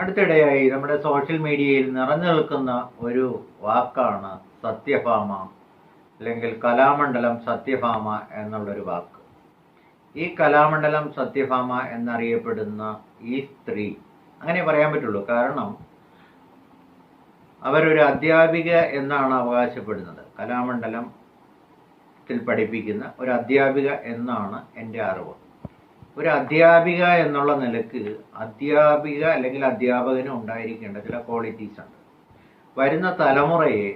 അടുത്തിടെയായി നമ്മുടെ സോഷ്യൽ മീഡിയയിൽ നിറഞ്ഞു നിൽക്കുന്ന ഒരു വാക്കാണ് സത്യഭാമ, അല്ലെങ്കിൽ കലാമണ്ഡലം സത്യഭാമ എന്നുള്ളൊരു വാക്ക്. ഈ കലാമണ്ഡലം സത്യഭാമ എന്നറിയപ്പെടുന്ന ഈ സ്ത്രീ, അങ്ങനെ പറയാൻ പറ്റുള്ളൂ, കാരണം അവരൊരു അധ്യാപിക എന്നാണ് അവകാശപ്പെടുന്നത്. കലാമണ്ഡലത്തിൽ പഠിപ്പിക്കുന്ന ഒരു അധ്യാപിക എന്നാണ് എൻ്റെ അറിവ്. ഒരു അധ്യാപിക എന്നുള്ള നിലക്ക് അധ്യാപിക അല്ലെങ്കിൽ അധ്യാപകനും ഉണ്ടായിരിക്കേണ്ട ചില ക്വാളിറ്റീസ് ഉണ്ട്. വരുന്ന തലമുറയെ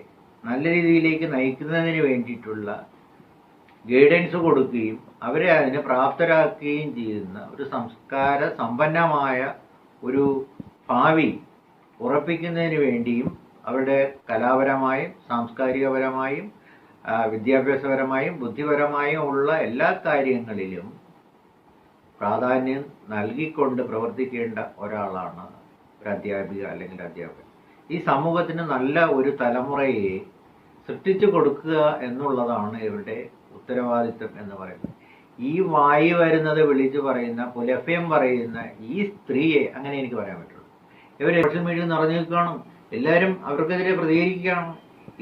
നല്ല രീതിയിലേക്ക് നയിക്കുന്നതിന് വേണ്ടിയിട്ടുള്ള ഗൈഡൻസ് കൊടുക്കുകയും അവരെ അതിന് പ്രാപ്തരാക്കുകയും ചെയ്യുന്ന ഒരു സംസ്കാര സമ്പന്നമായ ഒരു ഭാവി ഉറപ്പിക്കുന്നതിന് വേണ്ടിയും അവരുടെ കലാപരമായും സാംസ്കാരികപരമായും വിദ്യാഭ്യാസപരമായും ബുദ്ധിപരമായും ഉള്ള എല്ലാ കാര്യങ്ങളിലും പ്രാധാന്യം നൽകിക്കൊണ്ട് പ്രവർത്തിക്കേണ്ട ഒരാളാണ് ഒരു അധ്യാപിക അല്ലെങ്കിൽ അധ്യാപകൻ. ഈ സമൂഹത്തിന് നല്ല ഒരു തലമുറയെ സൃഷ്ടിച്ചു കൊടുക്കുക എന്നുള്ളതാണ് ഇവരുടെ ഉത്തരവാദിത്വം എന്ന് പറയുന്നത്. ഈ വായി വരുന്നത് വിളിച്ചു പറയുന്ന, പുലഭ്യം പറയുന്ന ഈ സ്ത്രീയെ, അങ്ങനെ എനിക്ക് പറയാൻ പറ്റുള്ളൂ. ഇവർ സോഷ്യൽ മീഡിയ നിറഞ്ഞു നിൽക്കുകയാണ്, എല്ലാവരും അവർക്കെതിരെ പ്രതികരിക്കുകയാണ്,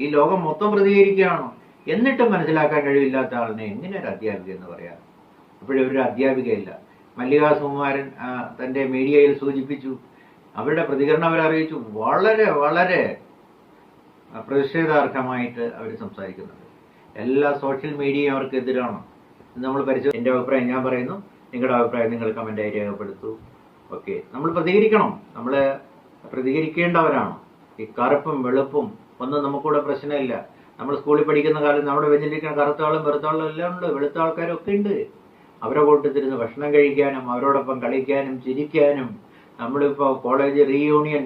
ഈ ലോകം മൊത്തം പ്രതികരിക്കുകയാണ്. എന്നിട്ടും മനസ്സിലാക്കാൻ കഴിവില്ലാത്ത ആളിനെ എങ്ങനെ ഒരു അധ്യാപിക എന്ന് പറയാം? ഇപ്പോഴൊരു അധ്യാപികയില്ല. മല്ലികാ സുകുമാരൻ തൻ്റെ മീഡിയയിൽ സൂചിപ്പിച്ചു, അവരുടെ പ്രതികരണം അവരറിയിച്ചു. വളരെ വളരെ പ്രതിഷേധാർഹമായിട്ട് അവർ സംസാരിക്കുന്നുണ്ട്. എല്ലാ സോഷ്യൽ മീഡിയയും അവർക്കെതിരാണ്. നമ്മൾ എൻ്റെ അഭിപ്രായം ഞാൻ പറയുന്നു, നിങ്ങളുടെ അഭിപ്രായം നിങ്ങൾ കമൻ്റായി രേഖപ്പെടുത്തൂ. ഓക്കെ, നമ്മൾ പ്രതികരിക്കണം, നമ്മൾ പ്രതികരിക്കേണ്ടവരാണ്. ഈ കറുപ്പും വെളുപ്പും ഒന്നും നമുക്കിവിടെ പ്രശ്നമില്ല. നമ്മൾ സ്കൂളിൽ പഠിക്കുന്ന കാലം നമ്മുടെ വെഞ്ഞിരിക്കുന്ന കറുത്താളും വെറുത്താളും എല്ലാം ഉണ്ട്, വെളുത്ത ആൾക്കാരും ഒക്കെ ഉണ്ട്. അവരെ കൂട്ടത്തിരുന്ന് ഭക്ഷണം കഴിക്കാനും അവരോടൊപ്പം കളിക്കാനും ചിരിക്കാനും, നമ്മളിപ്പോൾ കോളേജ് റീയൂണിയൻ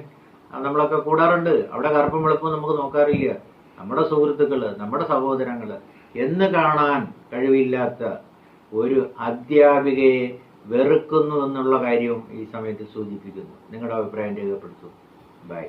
നമ്മളൊക്കെ കൂടാറുണ്ട്. അവിടെ കറുപ്പും വെളുപ്പും നമുക്ക് നോക്കാറില്ല. നമ്മുടെ സുഹൃത്തുക്കൾ, നമ്മുടെ സഹോദരങ്ങൾ എന്ന് കാണാൻ കഴിവില്ലാത്ത ഒരു അധ്യാപികയെ വെറുക്കുന്നു എന്നുള്ള കാര്യവും ഈ സമയത്ത് സൂചിപ്പിക്കുന്നു. നിങ്ങളുടെ അഭിപ്രായം രേഖപ്പെടുത്തൂ. ബൈ.